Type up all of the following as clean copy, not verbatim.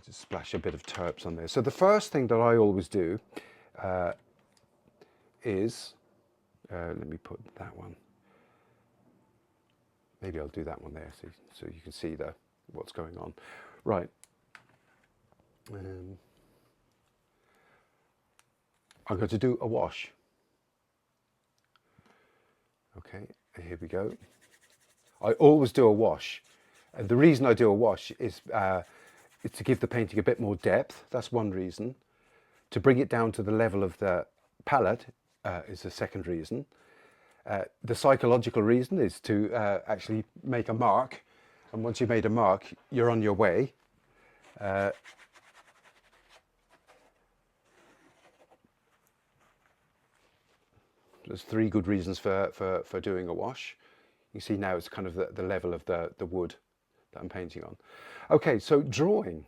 Just splash a bit of terps on there. So the first thing that I always do is, let me put that one. Maybe I'll do that one there so you can see what's going on. Right. I'm going to do a wash. Okay, here we go. I always do a wash. And the reason I do a wash is to give the painting a bit more depth. That's one reason. To bring it down to the level of the palette is the second reason. The psychological reason is to actually make a mark. And once you've made a mark, you're on your way. There's three good reasons for doing a wash. You see now it's kind of the level of the wood that I'm painting on. Okay, so drawing.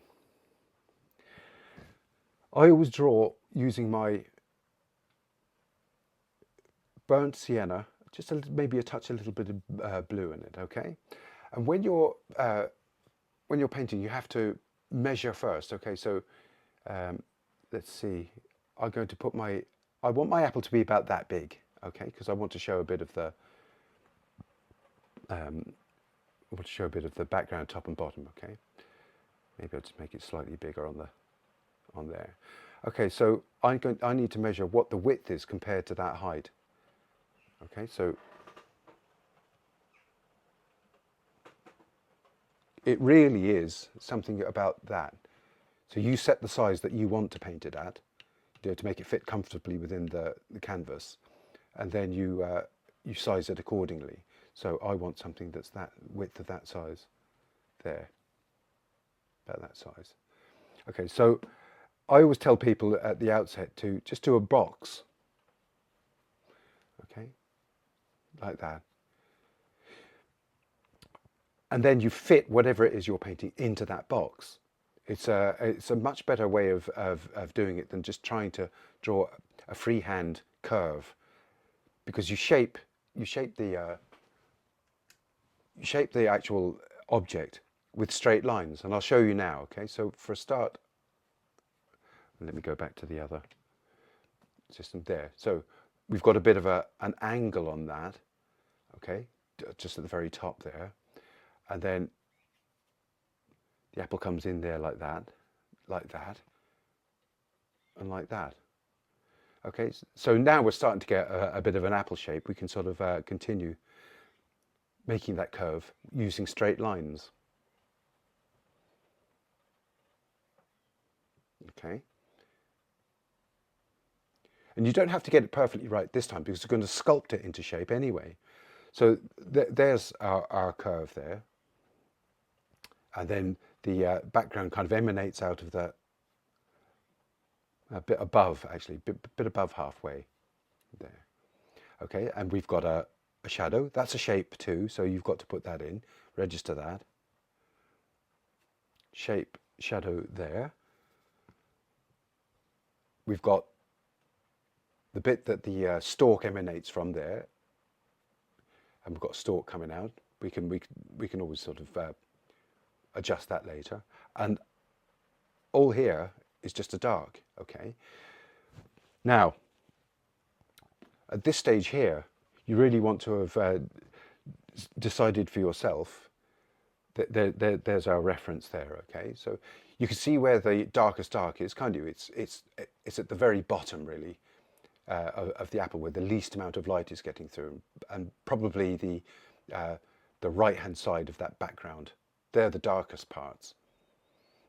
I always draw using my burnt sienna, just maybe a little bit of blue in it, okay? And when you're painting, you have to measure first, okay? So let's see, I'm going to put I want my apple to be about that big, okay? Because I want to show a bit of the background, top and bottom, okay? Maybe I'll just make it slightly bigger on there. Okay, so I need to measure what the width is compared to that height. Okay, so it really is something about that. So you set the size that you want to paint it at, to make it fit comfortably within the canvas, and then you size it accordingly. So I want something that's that width of that size there, about that size. Okay, so I always tell people at the outset to just do a box, okay, like that. And then you fit whatever it is you're painting into that box. It's a much better way of doing it than just trying to draw a freehand curve, because you shape the actual object with straight lines, and I'll show you now. Okay, so for a start, let me go back to the other system there. So we've got a bit of an angle on that, okay, just at the very top there, and then the apple comes in there like that, and like that. Okay, so now we're starting to get a bit of an apple shape. We can sort of continue making that curve using straight lines. Okay. And you don't have to get it perfectly right this time, because we're going to sculpt it into shape anyway. So there's our curve there. And then the background kind of emanates out of a bit above, actually, a bit above halfway there. Okay, and we've got a shadow. That's a shape too, so you've got to put that in, register that. Shape, shadow there. We've got the bit that the stalk emanates from there, and we've got stalk coming out. We can always sort of adjust that later. And all here is just a dark, okay? Now, at this stage here, you really want to have decided for yourself that there's our reference there, okay? So you can see where the darkest dark is, can't you? It's at the very bottom, really, of the apple, where the least amount of light is getting through, and probably the right-hand side of that background. They're the darkest parts,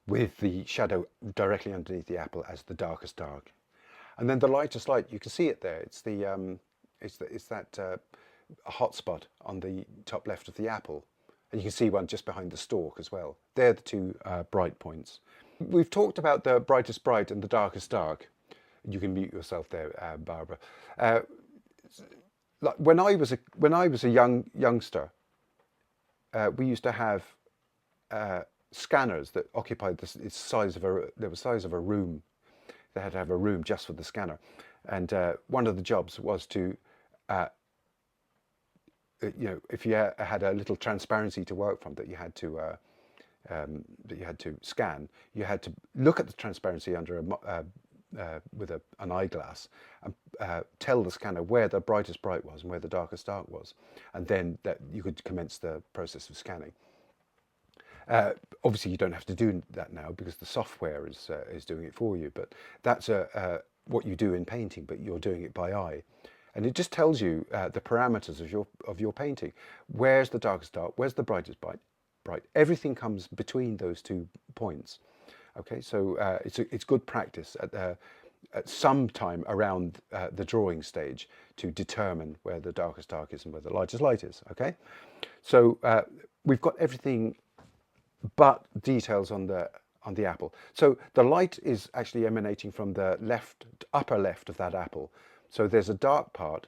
with the shadow directly underneath the apple as the darkest dark. And then the lightest light, you can see it there. It's that hot spot on the top left of the apple. And you can see one just behind the stalk as well. They're the two bright points. We've talked about the brightest bright and the darkest dark. You can mute yourself there, Barbara. When I was a youngster, we used to have scanners that occupied the size of a room. They had to have a room just for the scanner, and one of the jobs was to, if you had a little transparency to work from, that you had to that you had to scan, you had to look at the transparency under with an eyeglass and tell the scanner where the brightest bright was and where the darkest dark was, and then that you could commence the process of scanning. Obviously, you don't have to do that now because the software is doing it for you. But that's what you do in painting, but you're doing it by eye, and it just tells you the parameters of your painting. Where's the darkest dark? Where's the brightest bright? Everything comes between those 2 points. Okay, so it's good practice at some time around the drawing stage to determine where the darkest dark is and where the lightest light is. Okay, so we've got everything but details on the apple. So the light is actually emanating from the upper left of that apple. So there's a dark part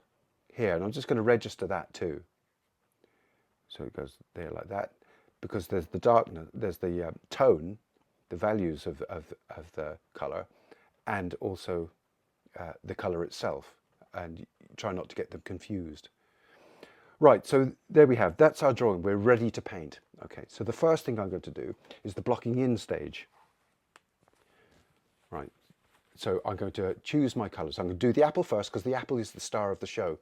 here, and I'm just going to register that too. So it goes there like that, because there's the darkness, there's the tone, the values of the color, and also the color itself, and try not to get them confused. Right, so there we have, that's our drawing, we're ready to paint. Okay, so the first thing I'm going to do is the blocking in stage. Right, so I'm going to choose my colors. I'm going to do the apple first because the apple is the star of the show.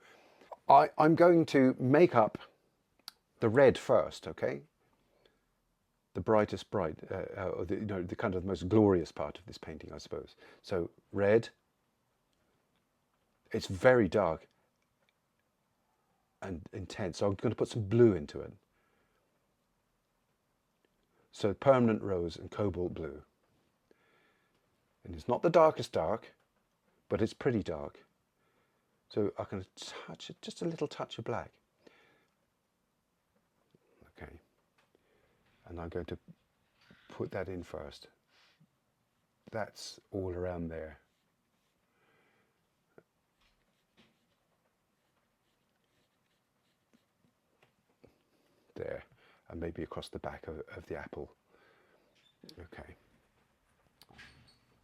I'm going to make up the red first, okay? The brightest bright, or the kind of the most glorious part of this painting, I suppose. So red, it's very dark and intense, so I'm going to put some blue into it. So permanent rose and cobalt blue. And it's not the darkest dark, but it's pretty dark. So I'm going to touch it, just a little touch of black. Okay. And I'm going to put that in first. That's all around there. There, and maybe across the back of the apple. Okay.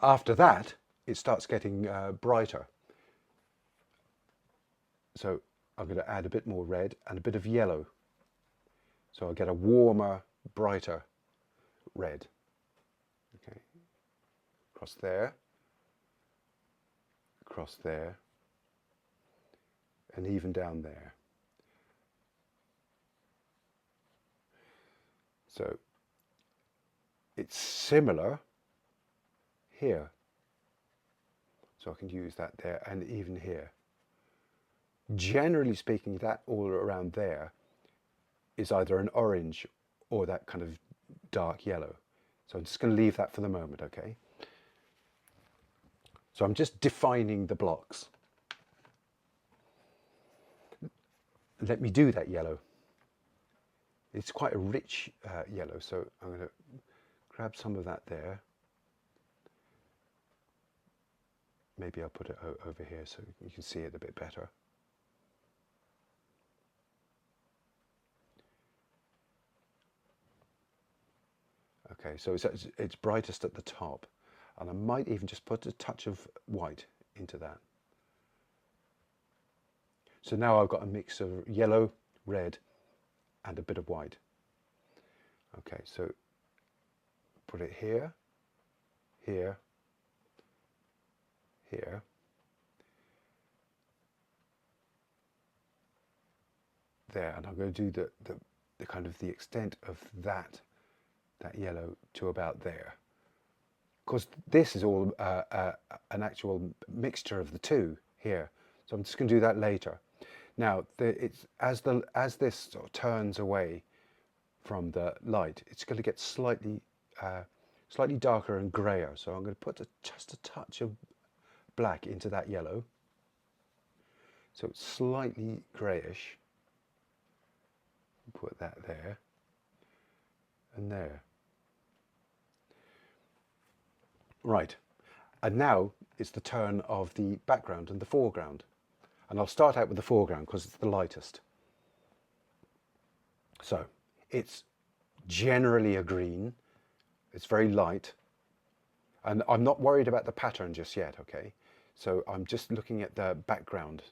After that, it starts getting brighter. So I'm going to add a bit more red and a bit of yellow. So I'll get a warmer, brighter red. Okay. Across there, and even down there. So it's similar here. So I can use that there and even here. Generally speaking, that all around there is either an orange or that kind of dark yellow. So I'm just going to leave that for the moment, okay? So I'm just defining the blocks. Let me do that yellow. It's quite a rich yellow, so I'm going to grab some of that there. Maybe I'll put it over here so you can see it a bit better. Okay, so it's brightest at the top, and I might even just put a touch of white into that. So now I've got a mix of yellow, red, and a bit of white. Okay, so put it here, here, here. There, and I'm going to do the kind of the extent of that yellow to about there. Because this is all an actual mixture of the two here. So I'm just going to do that later. Now, it's as this sort of turns away from the light, it's going to get slightly darker and grayer. So I'm going to put just a touch of black into that yellow. So it's slightly grayish. Put that there and there. Right, and now it's the turn of the background and the foreground. And I'll start out with the foreground because it's the lightest. So it's generally a green. It's very light. And I'm not worried about the pattern just yet, okay? So I'm just looking at the background,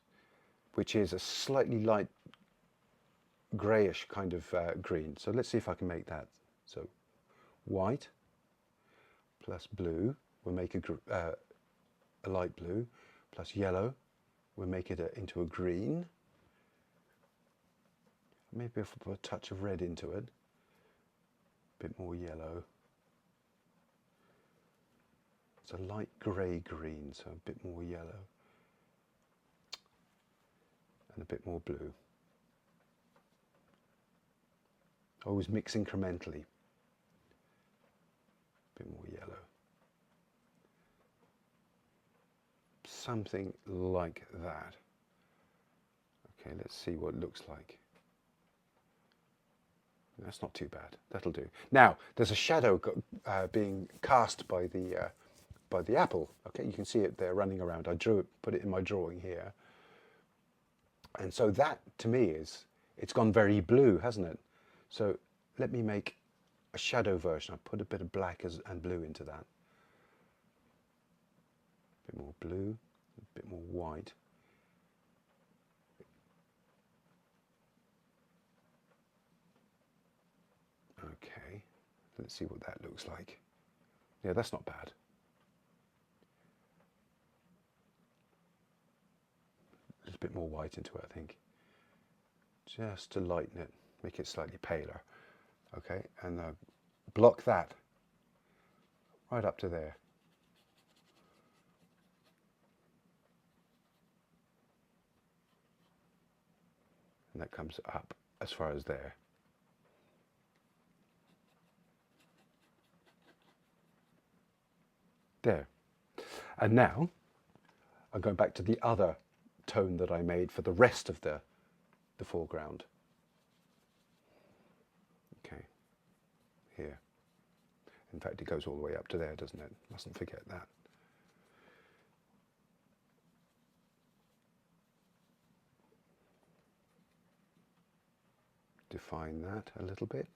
which is a slightly light grayish kind of green. So let's see if I can make that. So white plus blue will make a light blue, plus yellow will make it into a green. Maybe if I put a touch of red into it, a bit more yellow. It's a light grey green, so a bit more yellow and a bit more blue. Always mix incrementally. A bit more yellow. Something like that. Okay, let's see what it looks like. That's not too bad. That'll do. Now, there's a shadow being cast by the apple. Okay, you can see it there running around. I drew it, put it in my drawing here. And so that, to me, it's gone very blue, hasn't it? So let me make a shadow version. I put a bit of black and blue into that. A bit more blue, a bit more white. Okay, let's see what that looks like. Yeah, that's not bad. A little bit more white into it, I think. Just to lighten it, make it slightly paler. Okay, and block that right up to there. And that comes up as far as there. There. And now I'm going back to the other tone that I made for the rest of the foreground. Okay, here. In fact, it goes all the way up to there, doesn't it? Mustn't forget that. Define that a little bit.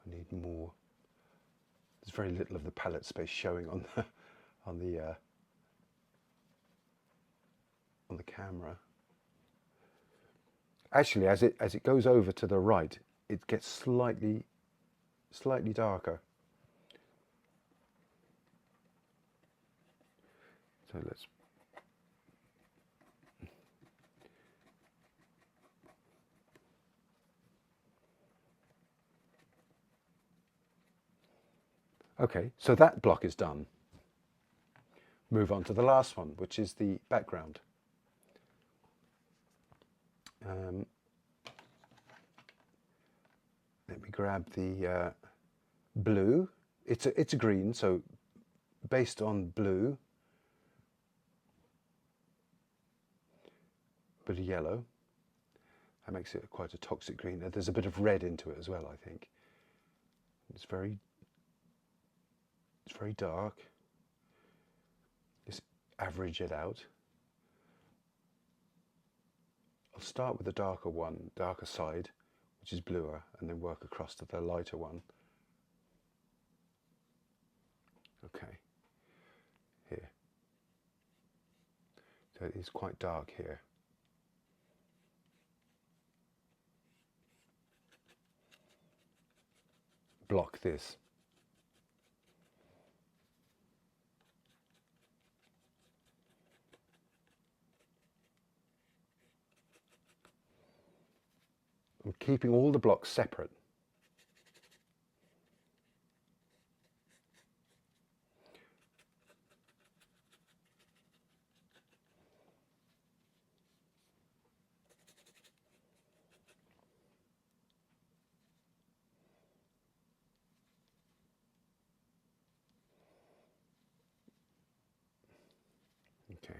I need more. There's very little of the palette space showing on the camera. Actually, as it goes over to the right, it gets slightly darker. So let's. Okay, so that block is done. Move on to the last one, which is the background. Let me grab the blue. It's a green, so based on blue, bit of yellow. That makes it quite a toxic green. There's a bit of red into it as well, I think. It's very dark. Just average it out. I'll start with the darker side, which is bluer, and then work across to the lighter one. Okay, here. So it is quite dark here. Block this. I'm keeping all the blocks separate. Okay.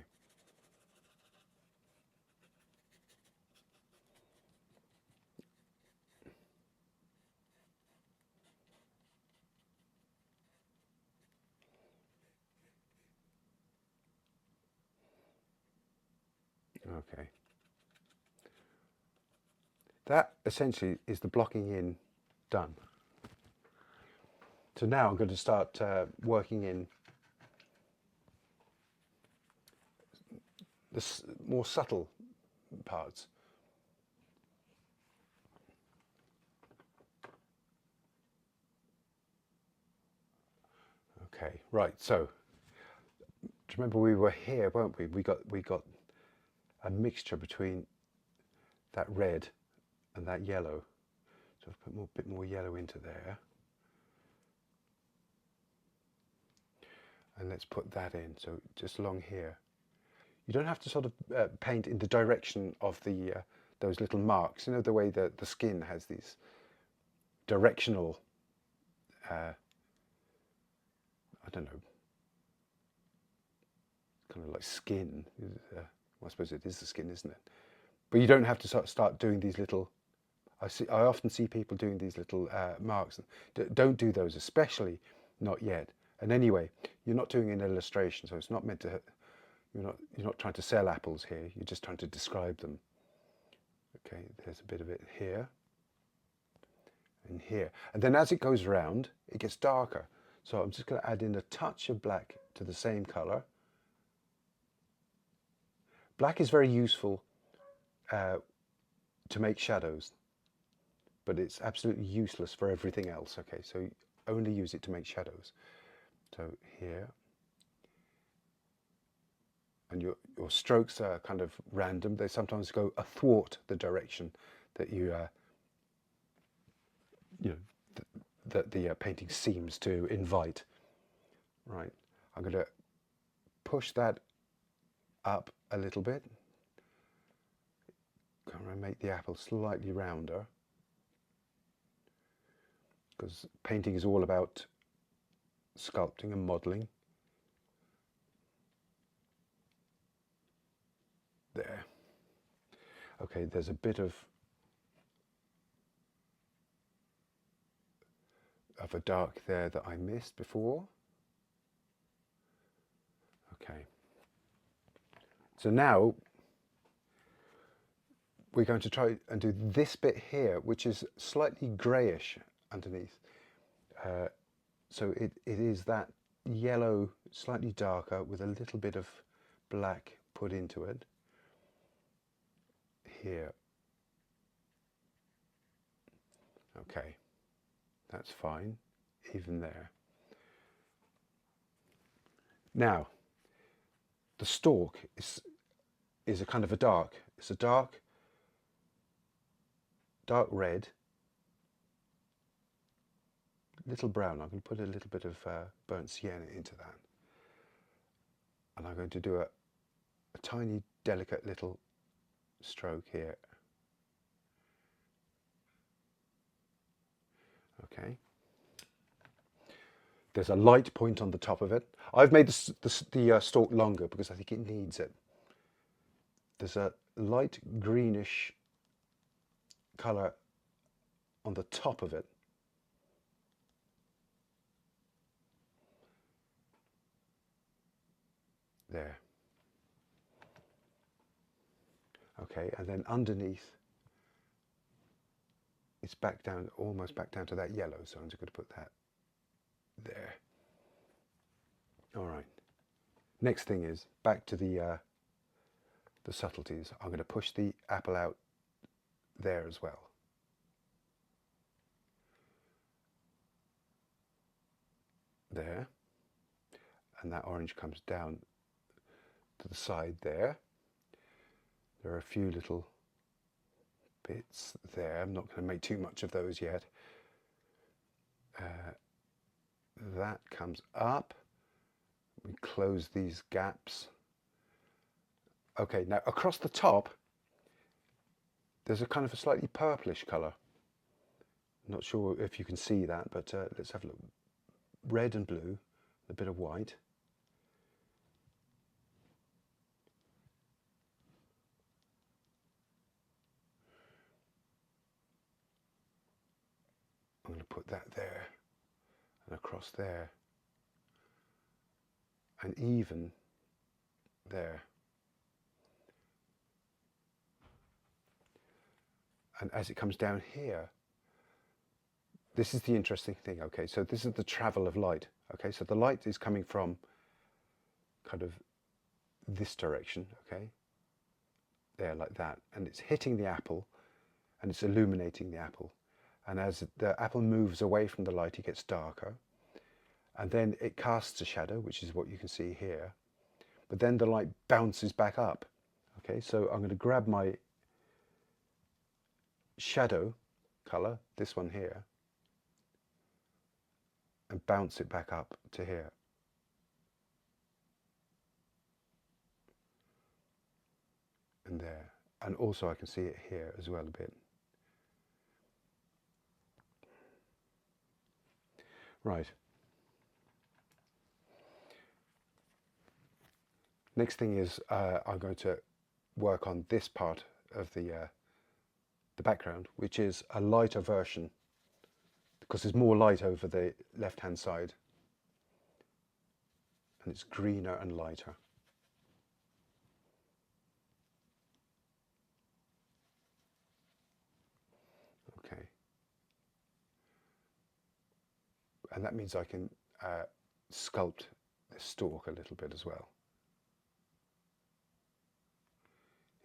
Okay. That essentially is the blocking in done. So now I'm going to start working in the more subtle parts. Okay, right. So, do you remember we were here, weren't we? We got a mixture between that red and that yellow. So I've put a bit more yellow into there. And let's put that in. So just along here. You don't have to sort of paint in the direction of the those little marks. You know, the way that the skin has these directional, I don't know, kind of like skin. Well, I suppose it is the skin, isn't it? But you don't have to start doing these little. I often see people doing these little marks. Don't do those, especially not yet. And anyway, you're not doing an illustration, so it's not meant to. You're not trying to sell apples here. You're just trying to describe them. Okay, there's a bit of it here and here, and then as it goes around, it gets darker. So I'm just going to add in a touch of black to the same color. Black is very useful to make shadows, but it's absolutely useless for everything else. Okay, so only use it to make shadows. So here, and your strokes are kind of random. They sometimes go athwart the direction that you know that the painting seems to invite. Right, I'm going to push that up a little bit. I'm going to make the apple slightly rounder, because painting is all about sculpting and modeling. There. Okay, there's a bit of a dark there that I missed before. Okay. So now we're going to try and do this bit here, which is slightly greyish underneath. So it is that yellow, slightly darker, with a little bit of black put into it. Here. Okay, that's fine, even there. Now, the stalk is a kind of a dark. It's a dark red, little brown. I'm going to put a little bit of burnt sienna into that, and I'm going to do a tiny, delicate little stroke here. Okay. There's a light point on the top of it. I've made the stalk longer because I think it needs it. There's a light greenish colour on the top of it. There. Okay, and then underneath, it's back down, almost back down to that yellow, so I'm just going to put that there. All right. Next thing is back to the subtleties. I'm going to push the apple out there as well. There. And that orange comes down to the side there. There are a few little bits there. I'm not going to make too much of those yet. That comes up. We close these gaps. Okay, now across the top, there's a kind of a slightly purplish colour. Not sure if you can see that, but let's have a look. Red and blue, a bit of white. I'm going to put that there and across there and even there. And as it comes down here, this is the interesting thing. Okay, so this is the travel of light. Okay, so the light is coming from kind of this direction, okay, there, like that, and it's hitting the apple and it's illuminating the apple, and as the apple moves away from the light it gets darker, and then it casts a shadow, which is what you can see here, but then the light bounces back up. Okay, so I'm going to grab my shadow color, this one here, and bounce it back up to here. And there, and also I can see it here as well a bit. Right. Next thing is I'm going to work on this part of the background, which is a lighter version, because there's more light over the left-hand side, and it's greener and lighter. Okay. And that means I can sculpt this stalk a little bit as well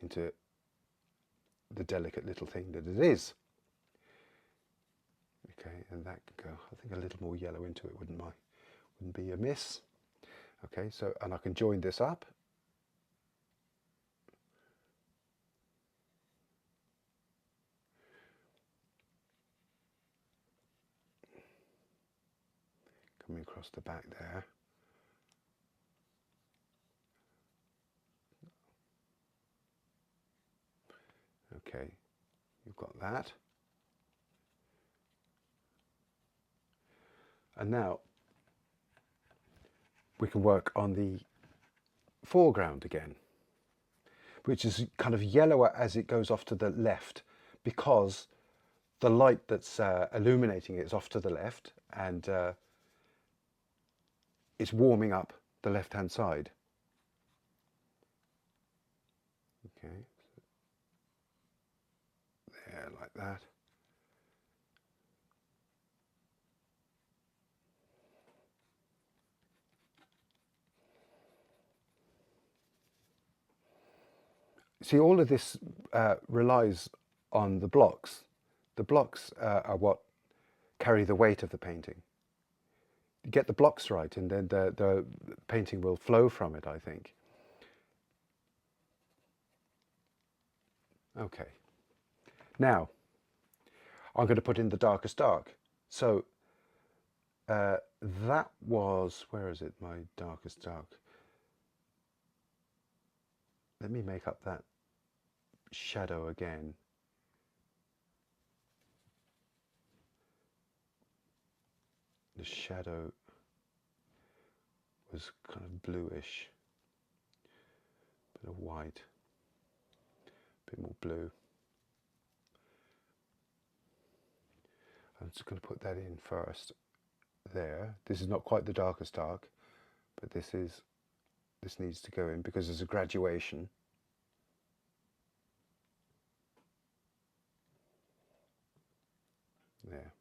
into the delicate little thing that it is. Okay, and that could go, I think, a little more yellow into it wouldn't be amiss. Okay, so, and I can join this up. Coming across the back there. Okay, you've got that. And now we can work on the foreground again, which is kind of yellower as it goes off to the left, because the light that's illuminating it is off to the left, and it's warming up the left-hand side. Okay, there, like that. See, all of this relies on the blocks. The blocks are what carry the weight of the painting. You get the blocks right, and then the painting will flow from it, I think. Okay. Now, I'm going to put in the darkest dark. So that was, where is it, my darkest dark? Let me make up that shadow again. The shadow was kind of bluish, bit of white, a bit more blue. I'm just going to put that in first there. This is not quite the darkest dark, but this needs to go in because there's a graduation. There.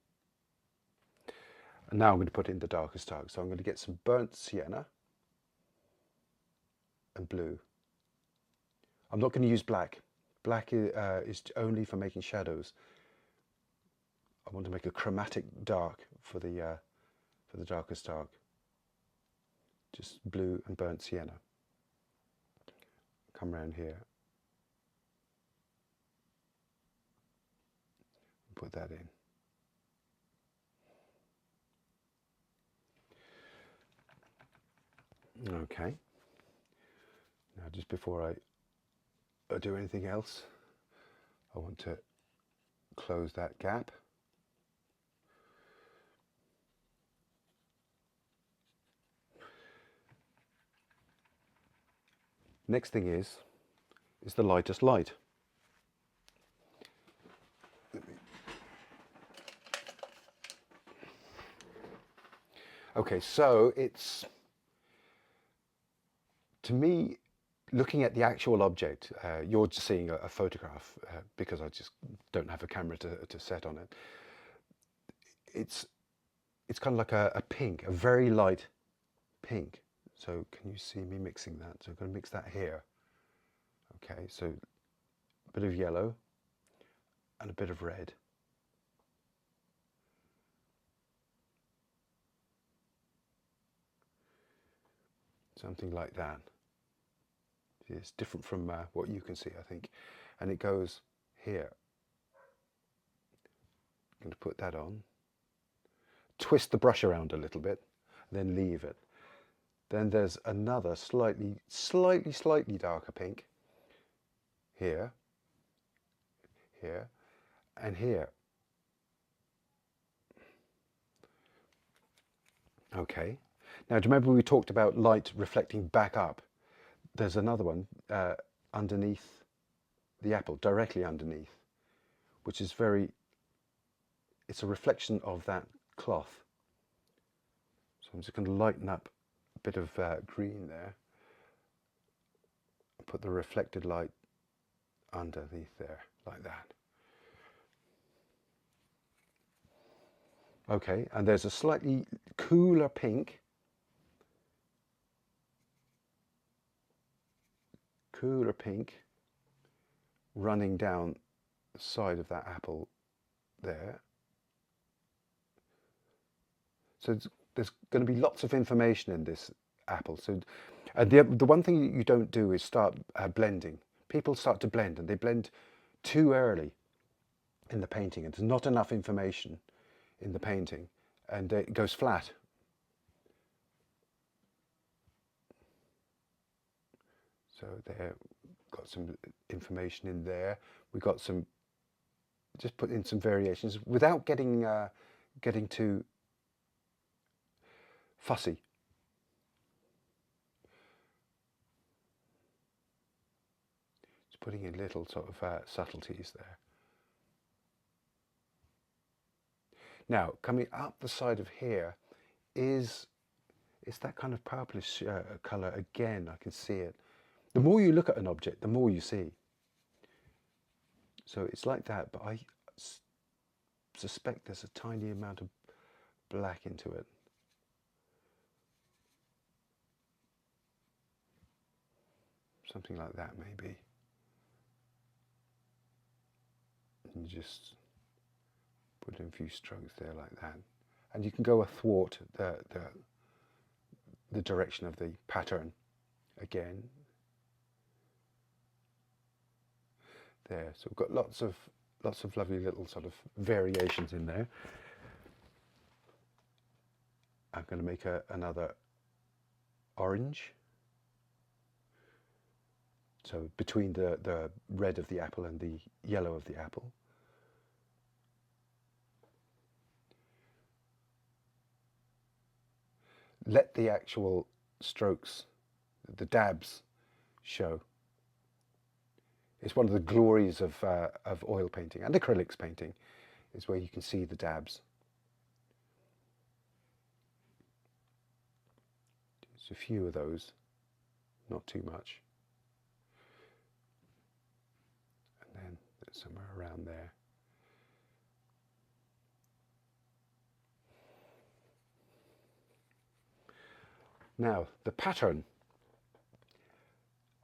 And now I'm going to put in the darkest dark. So I'm going to get some burnt sienna and blue. I'm not going to use black. Black is only for making shadows. I want to make a chromatic dark for the darkest dark. Just blue and burnt sienna. Come around here. Put that in. Okay. Now, just before I do anything else, I want to close that gap. Next thing is the lightest light. Okay, so it's, to me, looking at the actual object, you're just seeing a photograph because I just don't have a camera to set on it. it's kind of like a pink, a very light pink. So can you see me mixing that? So I'm going to mix that here. Okay, so a bit of yellow and a bit of red. Something like that. It's different from what you can see, I think. And it goes here. I'm going to put that on. Twist the brush around a little bit, then leave it. Then there's another slightly darker pink here, here, and here. Okay. Now, do you remember we talked about light reflecting back up? There's another one underneath the apple, directly underneath, which is it's a reflection of that cloth. So I'm just going to lighten up a bit of green there. Put the reflected light underneath there, like that. Okay, and there's a slightly cooler pink. Running down the side of that apple there. So there's going to be lots of information in this apple. So the one thing you don't do is start blending. People start to blend, and they blend too early in the painting, and there's not enough information in the painting, and it goes flat. So there, got some information in there. We got some, just put in some variations without getting too fussy. Just putting in little sort of subtleties there. Now, coming up the side of here is that kind of purplish colour again. I can see it. The more you look at an object, the more you see. So it's like that, but I suspect there's a tiny amount of black into it. Something like that, maybe. And just put in a few strokes there like that. And you can go athwart the direction of the pattern again. There, so we've got lots of lovely little sort of variations in there. I'm going to make another orange. So between the red of the apple and the yellow of the apple. Let the actual strokes, the dabs, show. It's one of the glories of oil painting and acrylics painting, is where you can see the dabs. Just a few of those, not too much. And then somewhere around there. Now, the pattern.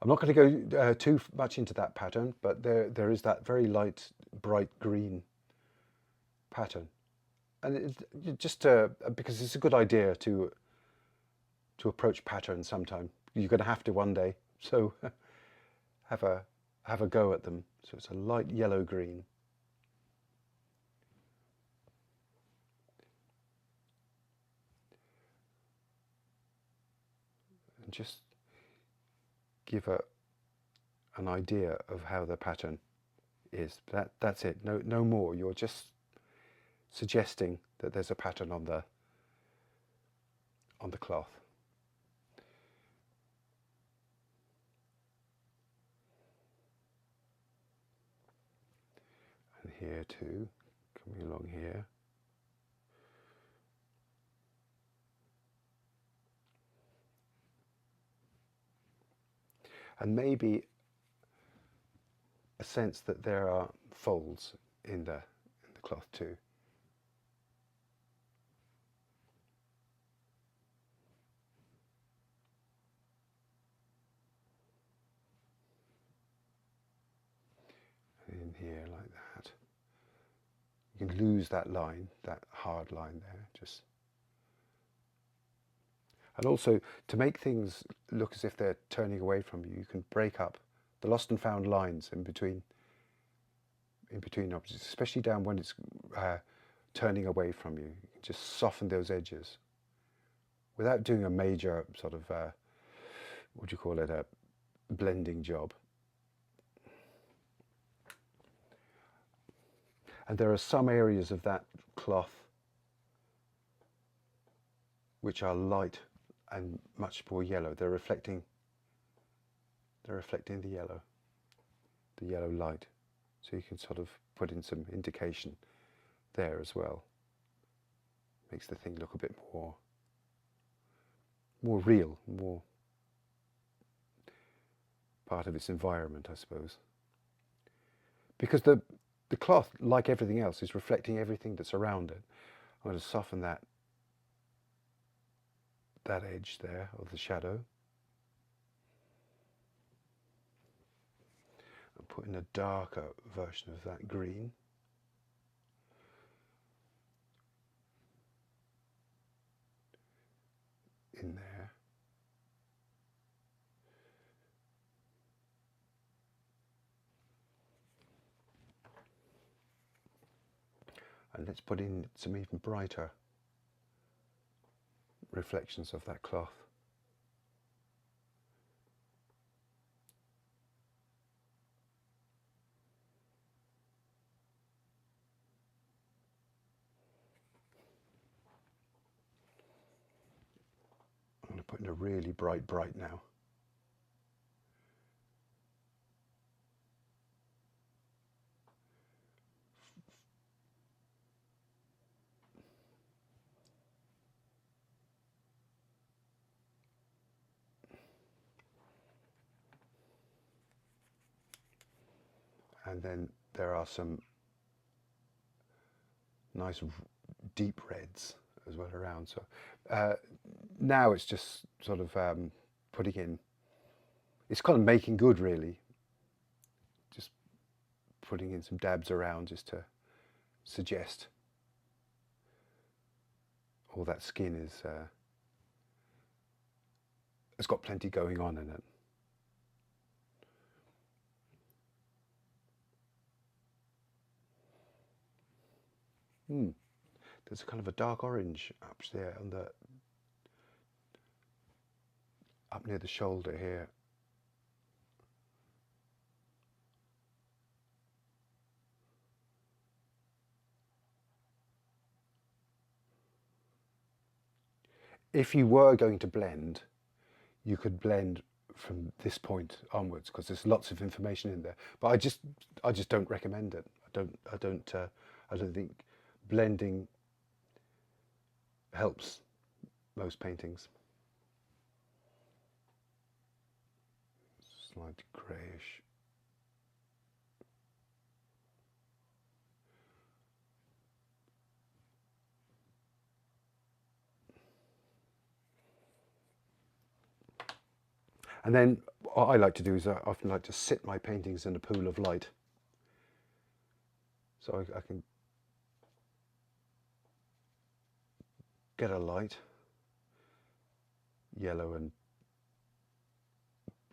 I'm not going to go too much into that pattern, but there is that very light, bright green pattern. And it just because it's a good idea to approach patterns sometime. You're going to have to one day, so have a go at them. So it's a light yellow green. And just give an idea of how the pattern is. That's it. No more. You're just suggesting that there's a pattern on the cloth. And here too, coming along here. And maybe a sense that there are folds in the cloth too. in here like that. You can lose that line, that hard line there, just. And also, to make things look as if they're turning away from you, you can break up the lost and found lines in between objects, especially down when it's turning away from you. You can just soften those edges without doing a major sort of, what do you call it, a blending job. And there are some areas of that cloth which are light and much more yellow. They're reflecting the yellow light. So you can sort of put in some indication there as well. Makes the thing look a bit more real, more part of its environment, I suppose. Because the cloth, like everything else, is reflecting everything that's around it. I'm going to soften that edge there of the shadow. And put in a darker version of that green. In there. And let's put in some even brighter reflections of that cloth. I'm going to put in a really bright now. And then there are some nice deep reds as well around. So now it's just sort of putting in, it's kind of making good really. Just putting in some dabs around just to suggest all that skin is has got plenty going on in it. There's a kind of a dark orange up there on the up near the shoulder here. If you were going to blend, you could blend from this point onwards because there's lots of information in there. But I just don't recommend it. I don't think blending helps most paintings. Slight greyish. And then what I like to do is I often like to sit my paintings in a pool of light. So I can get a light, yellow and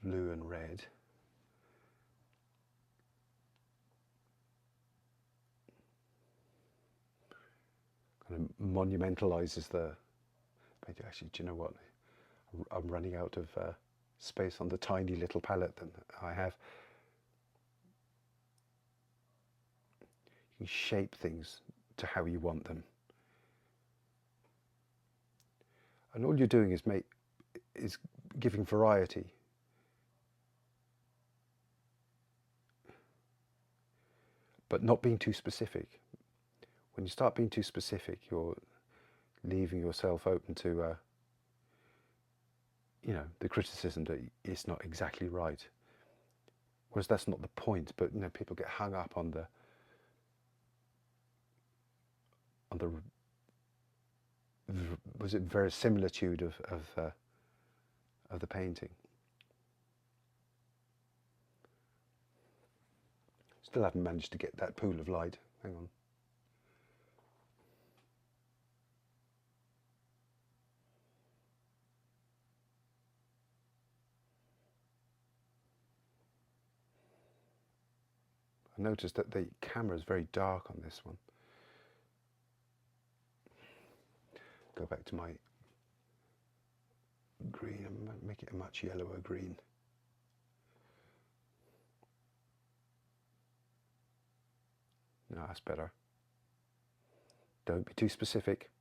blue and red. Kind of monumentalizes the painting. Actually, do you know what? I'm running out of space on the tiny little palette that I have. You can shape things to how you want them. And all you're doing is giving variety. But not being too specific. When you start being too specific, you're leaving yourself open to you know, the criticism that it's not exactly right. Whereas that's not the point, but you know, people get hung up on the was it verisimilitude of the painting. Still haven't managed to get that pool of light. Hang on. I noticed that the camera is very dark on this one. Go back to my green and make it a much yellower green. No, that's better. Don't be too specific.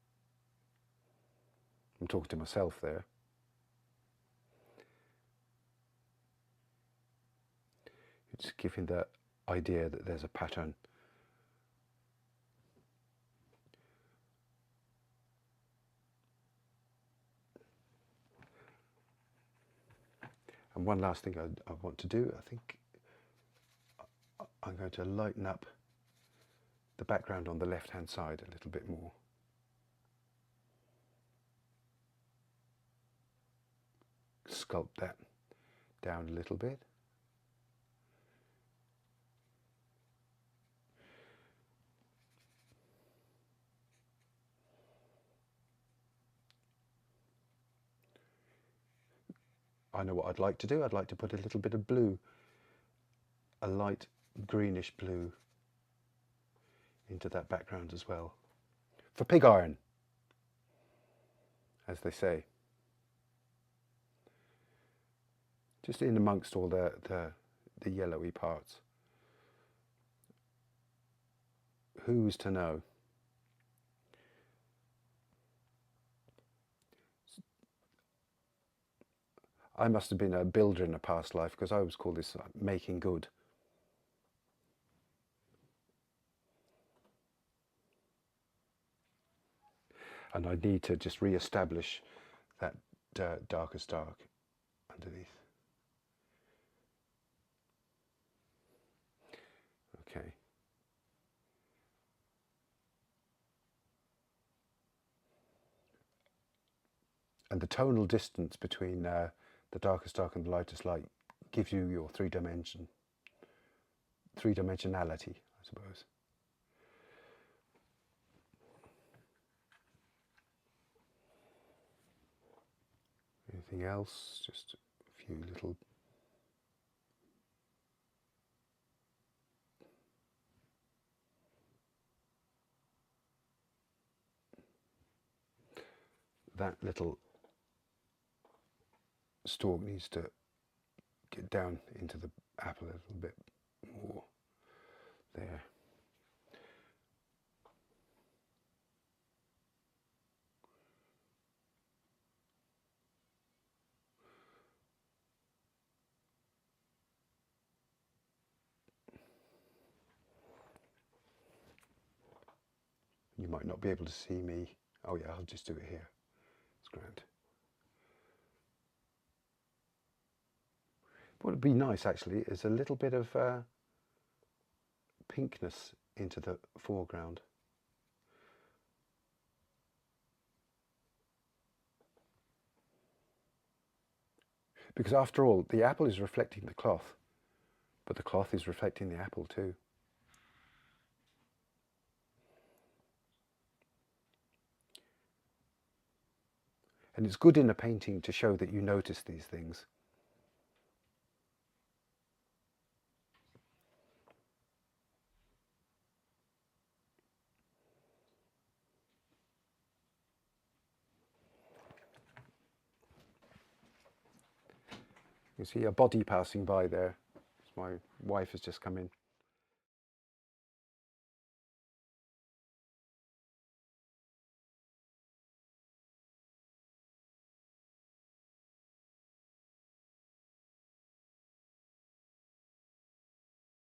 I'm talking to myself there. It's giving the idea that there's a pattern. And one last thing I want to do, I think I'm going to lighten up the background on the left hand side a little bit more. Sculpt that down a little bit. I know what I'd like to do. I'd like to put a little bit of blue, a light greenish blue, into that background as well. For pig iron, as they say. Just in amongst all the yellowy parts. Who's to know? I must have been a builder in a past life, because I always call this making good. And I need to just re-establish that darkest dark underneath. Okay. And the tonal distance between the darkest dark and the lightest light gives you your three-dimensionality, I suppose. Anything else? Just a few little that little stalk needs to get down into the apple a little bit more there. You might not be able to see me. Oh yeah, I'll just do it here. It's grand. What would be nice actually is a little bit of pinkness into the foreground. Because after all, the apple is reflecting the cloth, but the cloth is reflecting the apple too. And it's good in a painting to show that you notice these things. You see a body passing by there. My wife has just come in.